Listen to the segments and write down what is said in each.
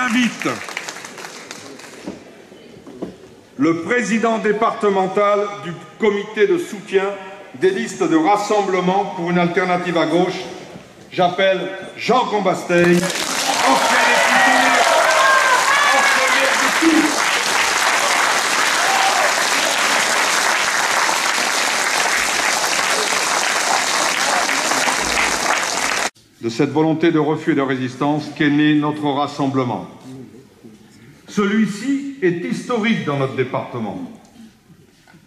J'invite le président départemental du comité de soutien des listes de rassemblement pour une alternative à gauche. J'appelle Jean Combasteil, ancien député, ancien maire de Tours. De cette volonté de refus et de résistance qu'est né notre rassemblement. Celui-ci est historique dans notre département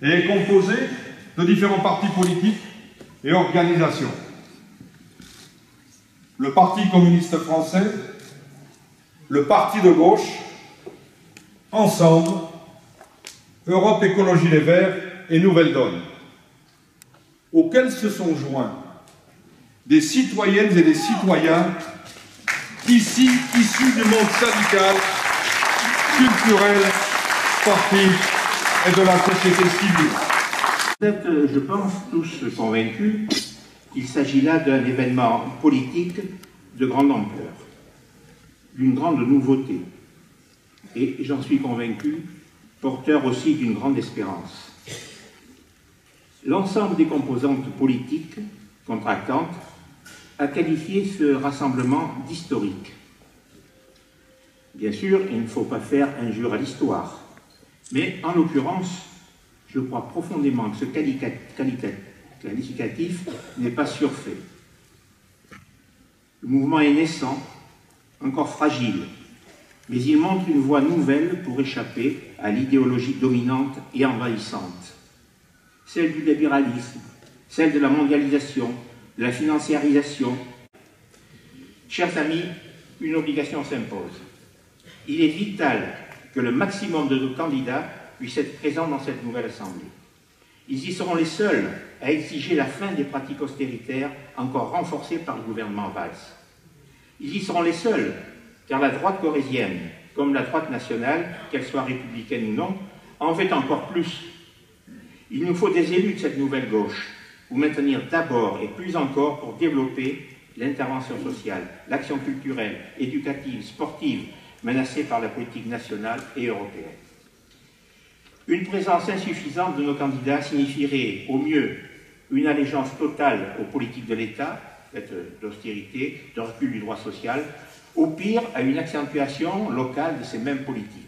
et est composé de différents partis politiques et organisations. Le Parti communiste français, le Parti de gauche, Ensemble, Europe Écologie Les Verts et Nouvelle Donne, auxquels se sont joints des citoyennes et des citoyens issus du monde syndical, culturel, sportif et de la société civile. Vous êtes, je pense, tous convaincus qu'il s'agit là d'un événement politique de grande ampleur, d'une grande nouveauté, et j'en suis convaincu, porteur aussi d'une grande espérance. L'ensemble des composantes politiques contractantes a qualifié ce rassemblement d'historique. Bien sûr, il ne faut pas faire injure à l'histoire, mais en l'occurrence, je crois profondément que ce qualificatif n'est pas surfait. Le mouvement est naissant, encore fragile, mais il montre une voie nouvelle pour échapper à l'idéologie dominante et envahissante. Celle du libéralisme, celle de la mondialisation, de la financiarisation. Chers amis, une obligation s'impose. Il est vital que le maximum de nos candidats puissent être présents dans cette nouvelle Assemblée. Ils y seront les seuls à exiger la fin des pratiques austéritaires encore renforcées par le gouvernement Valls. Ils y seront les seuls, car la droite corrézienne, comme la droite nationale, qu'elle soit républicaine ou non, en veut encore plus. Il nous faut des élus de cette nouvelle gauche, pour maintenir d'abord et plus encore pour développer l'intervention sociale, l'action culturelle, éducative, sportive, menacée par la politique nationale et européenne. Une présence insuffisante de nos candidats signifierait au mieux une allégeance totale aux politiques de l'État, d'austérité, de recul du droit social, au pire à une accentuation locale de ces mêmes politiques.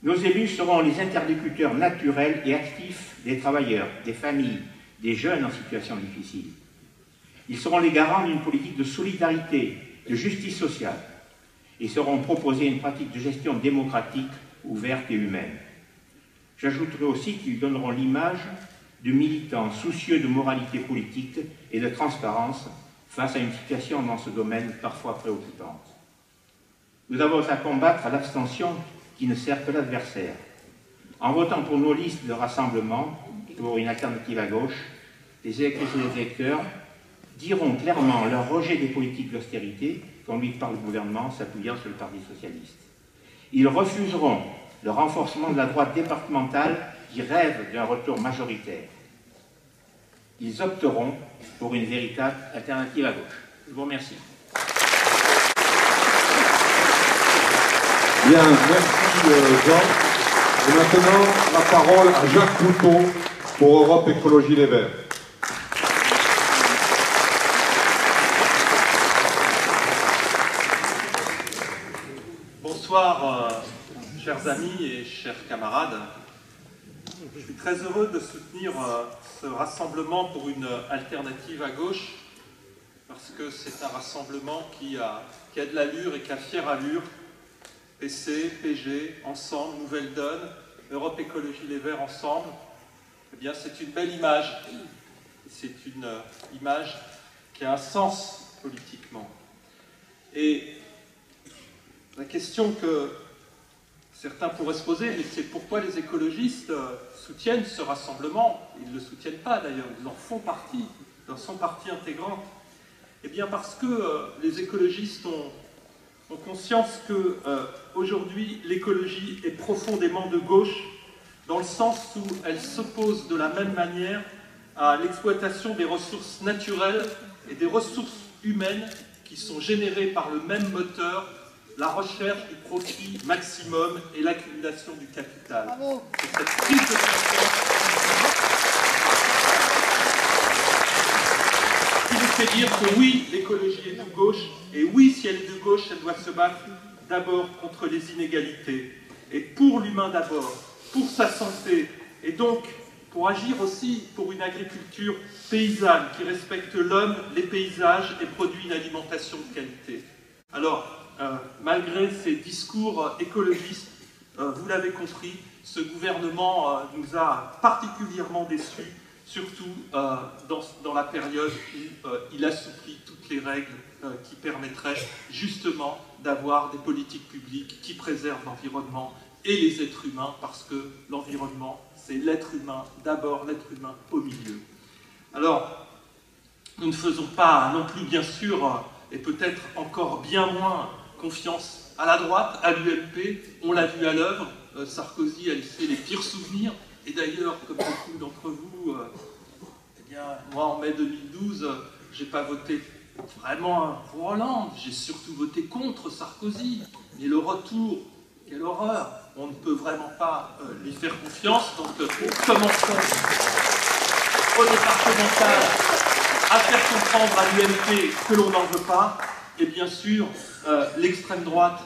Nos élus seront les interlocuteurs naturels et actifs des travailleurs, des familles, des jeunes en situation difficile. Ils seront les garants d'une politique de solidarité, de justice sociale, et sauront proposer une pratique de gestion démocratique, ouverte et humaine. J'ajouterai aussi qu'ils donneront l'image de militants soucieux de moralité politique et de transparence face à une situation dans ce domaine parfois préoccupante. Nous avons à combattre l'abstention qui ne sert que l'adversaire. En votant pour nos listes de rassemblement, pour une alternative à gauche, les électrices et les électeurs diront clairement leur rejet des politiques d'austérité conduites par le gouvernement s'appuyant sur le Parti socialiste. Ils refuseront le renforcement de la droite départementale qui rêve d'un retour majoritaire. Ils opteront pour une véritable alternative à gauche. Je vous remercie. Bien, merci Jean. Et maintenant, la parole à Jacques Couteau pour Europe Écologie Les Verts. Bonsoir, chers amis et chers camarades. Je suis très heureux de soutenir ce rassemblement pour une alternative à gauche, parce que c'est un rassemblement qui a de l'allure et qui a fière allure. PC, PG, Ensemble, Nouvelle Donne, Europe Écologie Les Verts ensemble, eh bien c'est une belle image. C'est une image qui a un sens politiquement. Et la question que certains pourraient se poser, mais c'est pourquoi les écologistes soutiennent ce rassemblement. Ils ne le soutiennent pas d'ailleurs, ils en font partie, ils en sont partie intégrante. Eh bien parce que les écologistes ont conscience que aujourd'hui l'écologie est profondément de gauche, dans le sens où elle s'oppose de la même manière à l'exploitation des ressources naturelles et des ressources humaines qui sont générées par le même moteur la recherche du profit maximum et l'accumulation du capital. Bravo. Et cette prise de conscience qui nous fait dire que oui, l'écologie est de gauche, et oui, si elle est de gauche, elle doit se battre d'abord contre les inégalités, et pour l'humain d'abord, pour sa santé, et donc pour agir aussi pour une agriculture paysanne qui respecte l'homme, les paysages et produit une alimentation de qualité. Alors, malgré ces discours écologistes, vous l'avez compris, ce gouvernement nous a particulièrement déçus, surtout dans la période où il assouplit toutes les règles qui permettraient justement d'avoir des politiques publiques qui préservent l'environnement et les êtres humains, parce que l'environnement, c'est l'être humain, d'abord l'être humain au milieu. Alors, nous ne faisons pas non plus, bien sûr, et peut-être encore bien moins, confiance à la droite, à l'UMP. On l'a vu à l'œuvre, Sarkozy a laissé les pires souvenirs, et d'ailleurs, comme beaucoup d'entre vous, eh bien, moi en mai 2012, j'ai pas voté vraiment pour Hollande, j'ai surtout voté contre Sarkozy, et le retour, quelle horreur, on ne peut vraiment pas lui faire confiance, donc commençons au départemental à faire comprendre à l'UMP que l'on n'en veut pas, et bien sûr, l'extrême droite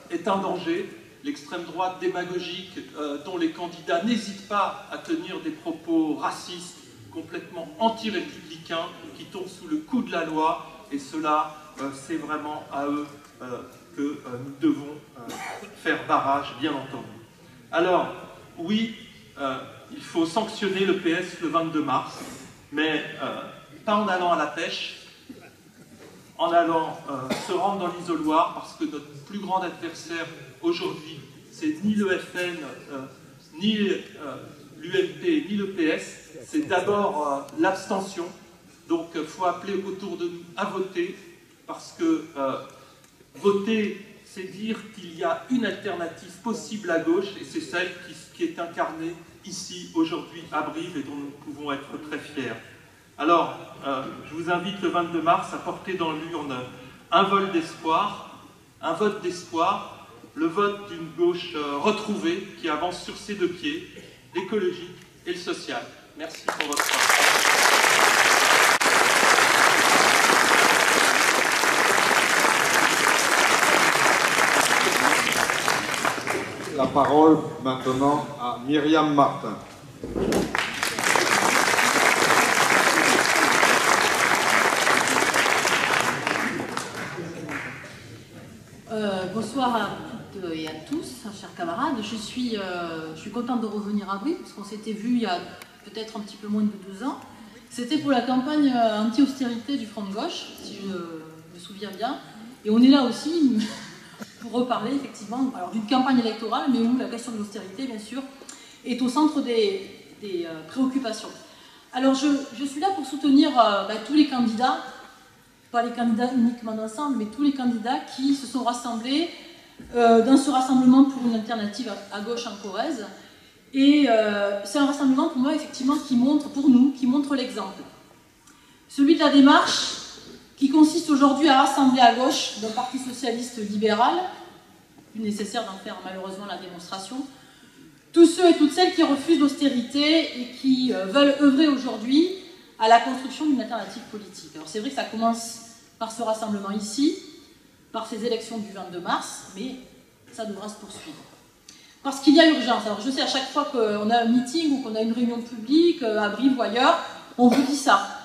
est un danger, l'extrême droite démagogique dont les candidats n'hésitent pas à tenir des propos racistes, complètement anti-républicains, qui tombent sous le coup de la loi, et cela, c'est vraiment à eux que nous devons faire barrage, bien entendu. Alors, oui, il faut sanctionner le PS le 22 mars, mais pas en allant à la pêche, en allant se rendre dans l'isoloir, parce que notre plus grand adversaire aujourd'hui, c'est ni le FN, ni l'UMP, ni le PS, c'est d'abord l'abstention. Donc il faut appeler autour de nous à voter, parce que voter, c'est dire qu'il y a une alternative possible à gauche, et c'est celle qui est incarnée ici, aujourd'hui, à Brive, et dont nous pouvons être très fiers. Alors, je vous invite le 22 mars à porter dans l'urne un vote d'espoir, le vote d'une gauche retrouvée, qui avance sur ses deux pieds, l'écologique et le social. Merci pour votre attention. La parole maintenant à Myriam Martin. Bonsoir à toutes et à tous, chers camarades. Je suis contente de revenir à Brive, parce qu'on s'était vu il y a peut-être un petit peu moins de 12 ans. C'était pour la campagne anti-austérité du Front de Gauche, si je me souviens bien. Et on est là aussi pour reparler effectivement d'une campagne électorale, mais où la question de l'austérité, bien sûr, est au centre des préoccupations. Alors je suis là pour soutenir tous les candidats, pas les candidats uniquement d'ensemble, mais tous les candidats qui se sont rassemblés dans ce rassemblement pour une alternative à gauche en Corrèze. Et c'est un rassemblement pour moi effectivement qui montre l'exemple. Celui de la démarche qui consiste aujourd'hui à rassembler à gauche d'un parti socialiste libéral, plus nécessaire d'en faire malheureusement la démonstration, tous ceux et toutes celles qui refusent l'austérité et qui veulent œuvrer aujourd'hui à la construction d'une alternative politique. Alors c'est vrai que ça commence par ce rassemblement ici, par ces élections du 22 mars, mais ça devra se poursuivre. Parce qu'il y a urgence. Alors je sais, à chaque fois qu'on a un meeting ou qu'on a une réunion publique, à Brive ou ailleurs, on vous dit ça.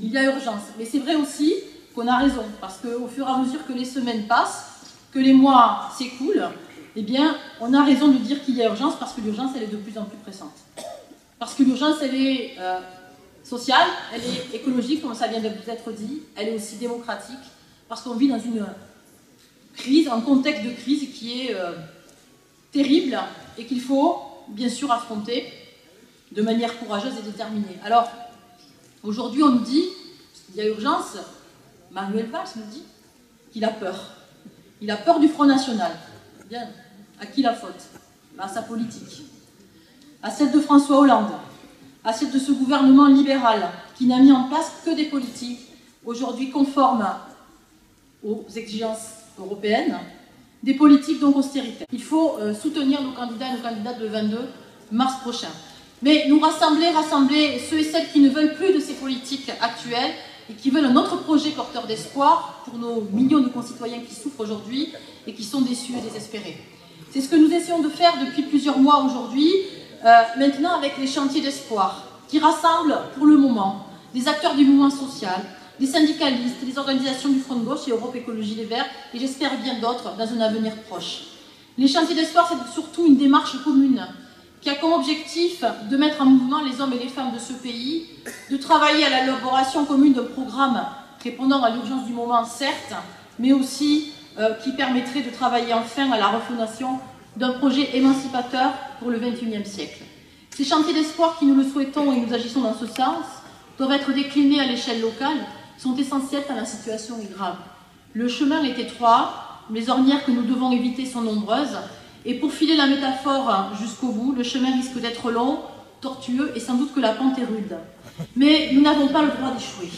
Il y a urgence. Mais c'est vrai aussi qu'on a raison, parce qu'au fur et à mesure que les semaines passent, que les mois s'écoulent, eh bien, on a raison de dire qu'il y a urgence, parce que l'urgence, elle est de plus en plus pressante. Parce que l'urgence, elle est sociale, elle est écologique, comme ça vient d'être dit, elle est aussi démocratique, parce qu'on vit dans une crise, un contexte de crise qui est terrible et qu'il faut bien sûr affronter de manière courageuse et déterminée. Alors, aujourd'hui, on nous dit qu'il y a urgence. Manuel Valls nous dit qu'il a peur. Il a peur du Front National. Bien, à qui la faute? À sa politique. À celle de François Hollande. À celle de ce gouvernement libéral qui n'a mis en place que des politiques aujourd'hui conformes aux exigences européenne, des politiques donc austéritaires. Il faut soutenir nos candidats et nos candidates le 22 mars prochain. Mais nous rassembler ceux et celles qui ne veulent plus de ces politiques actuelles et qui veulent un autre projet porteur d'espoir pour nos millions de concitoyens qui souffrent aujourd'hui et qui sont déçus et désespérés. C'est ce que nous essayons de faire depuis plusieurs mois aujourd'hui, maintenant avec les chantiers d'espoir, qui rassemblent pour le moment des acteurs du mouvement social, des syndicalistes, des organisations du Front de Gauche et Europe Écologie Les Verts, et j'espère bien d'autres dans un avenir proche. Les chantiers d'espoir, c'est surtout une démarche commune qui a comme objectif de mettre en mouvement les hommes et les femmes de ce pays, de travailler à l'élaboration commune d'un programme répondant à l'urgence du moment, certes, mais aussi qui permettrait de travailler enfin à la refondation d'un projet émancipateur pour le XXIe siècle. Ces chantiers d'espoir qui, nous le souhaitons et nous agissons dans ce sens, doivent être déclinés à l'échelle locale, sont essentiels quand la situation est grave. Le chemin est étroit, les ornières que nous devons éviter sont nombreuses, et pour filer la métaphore jusqu'au bout, le chemin risque d'être long, tortueux et sans doute que la pente est rude. Mais nous n'avons pas le droit d'échouer.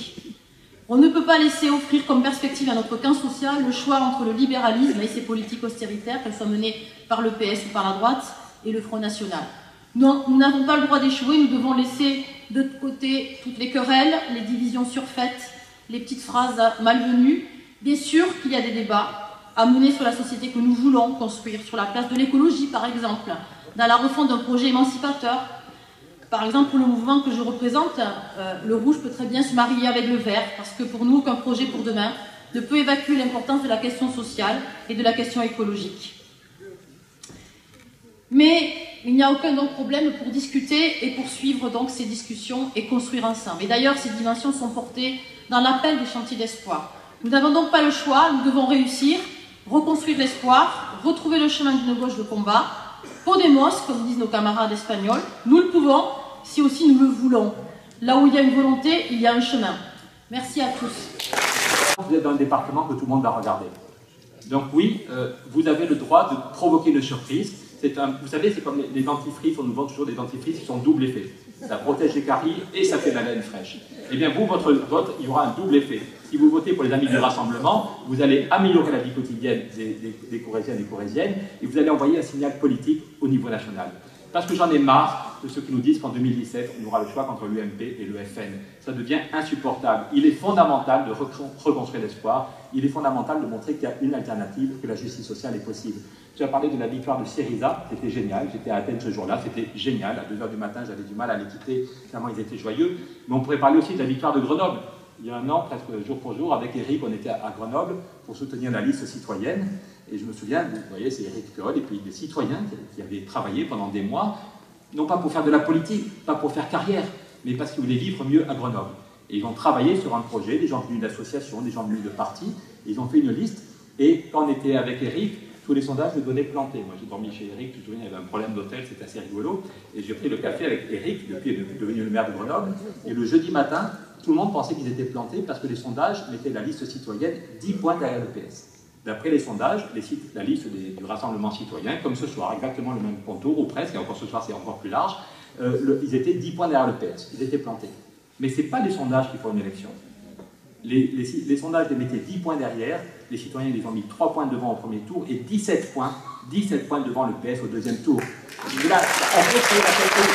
On ne peut pas laisser offrir comme perspective à notre camp social le choix entre le libéralisme et ses politiques austéritaires, qu'elles soient menées par le PS ou par la droite, et le Front National. Nous n'avons pas le droit d'échouer, nous devons laisser de côté toutes les querelles, les divisions surfaites, les petites phrases malvenues. Bien sûr qu'il y a des débats à mener sur la société que nous voulons construire, sur la place de l'écologie par exemple, dans la refonte d'un projet émancipateur. Par exemple, pour le mouvement que je représente, le rouge peut très bien se marier avec le vert, parce que pour nous, aucun projet pour demain ne peut évacuer l'importance de la question sociale et de la question écologique. Mais il n'y a aucun donc problème pour discuter et poursuivre donc ces discussions et construire ensemble. Et d'ailleurs, ces dimensions sont portées dans l'appel des chantiers d'espoir. Nous n'avons donc pas le choix, nous devons réussir, reconstruire l'espoir, retrouver le chemin d'une gauche de combat. Podemos, comme disent nos camarades espagnols, nous le pouvons si aussi nous le voulons. Là où il y a une volonté, il y a un chemin. Merci à tous. Vous êtes dans un département que tout le monde va regarder. Donc oui, vous avez le droit de provoquer une surprise. Vous savez, c'est comme les dentifrices, on nous vend toujours des dentifrices qui sont double effet. Ça protège les caries et ça fait de la laine fraîche. Eh bien, vous, votre vote, il y aura un double effet. Si vous votez pour les Amis du Rassemblement, vous allez améliorer la vie quotidienne des Corréziens et des Corréziennes et vous allez envoyer un signal politique au niveau national. Parce que j'en ai marre de ceux qui nous disent qu'en 2017, on aura le choix entre l'UMP et le FN. Ça devient insupportable. Il est fondamental de reconstruire l'espoir. Il est fondamental de montrer qu'il y a une alternative, que la justice sociale est possible. Tu as parlé de la victoire de Syriza, c'était génial. J'étais à Athènes ce jour-là, c'était génial. À 2 h du matin, j'avais du mal à les quitter. Finalement, ils étaient joyeux. Mais on pourrait parler aussi de la victoire de Grenoble. Il y a un an, presque jour pour jour, avec Eric, on était à Grenoble pour soutenir la liste citoyenne. Et je me souviens, vous voyez, c'est Eric Piolle et puis des citoyens qui avaient travaillé pendant des mois, non pas pour faire de la politique, pas pour faire carrière, mais parce qu'ils voulaient vivre mieux à Grenoble. Et ils ont travaillé sur un projet, des gens venus d'associations, des gens venus de partis, ils ont fait une liste. Et quand on était avec Eric, tous les sondages me donnaient planté. Moi, j'ai dormi chez Eric, tu te souviens, il y avait un problème d'hôtel, c'était assez rigolo. Et j'ai pris le café avec Eric, depuis il est devenu le maire de Grenoble. Et le jeudi matin, tout le monde pensait qu'ils étaient plantés parce que les sondages mettaient la liste citoyenne 10 points derrière le PS. D'après les sondages, la liste du Rassemblement citoyen, comme ce soir, exactement le même contour, ou presque, et encore ce soir c'est encore plus large, ils étaient 10 points derrière le PS, ils étaient plantés. Mais ce n'est pas les sondages qui font une élection. Les sondages les mettaient 10 points derrière, les citoyens les ont mis 3 points devant au premier tour et 17 points devant le PS au deuxième tour. Et là, on peut créer la qualité.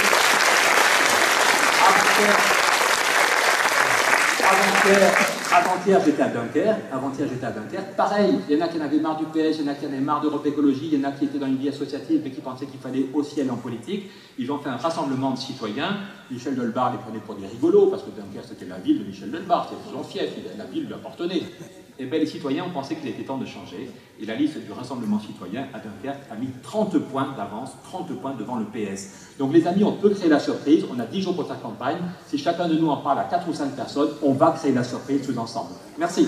Avant-hier, j'étais à Dunkerque. Pareil, il y en a qui en avaient marre du PS, il y en a qui en avaient marre d'Europe Écologie, il y en a qui étaient dans une vie associative mais qui pensaient qu'il fallait aussi aller en politique. Ils ont fait un rassemblement de citoyens. Michel Delbarre les prenait pour des rigolos, parce que Dunkerque, c'était la ville de Michel Delbarre, c'était son fief, la ville lui appartenait. Et bien, les citoyens ont pensé qu'il était temps de changer. Et la liste du Rassemblement citoyen à Dunkerque a mis 30 points d'avance, 30 points devant le PS. Donc les amis, on peut créer la surprise. On a 10 jours pour sa campagne. Si chacun de nous en parle à 4 ou 5 personnes, on va créer la surprise tous ensemble. Merci.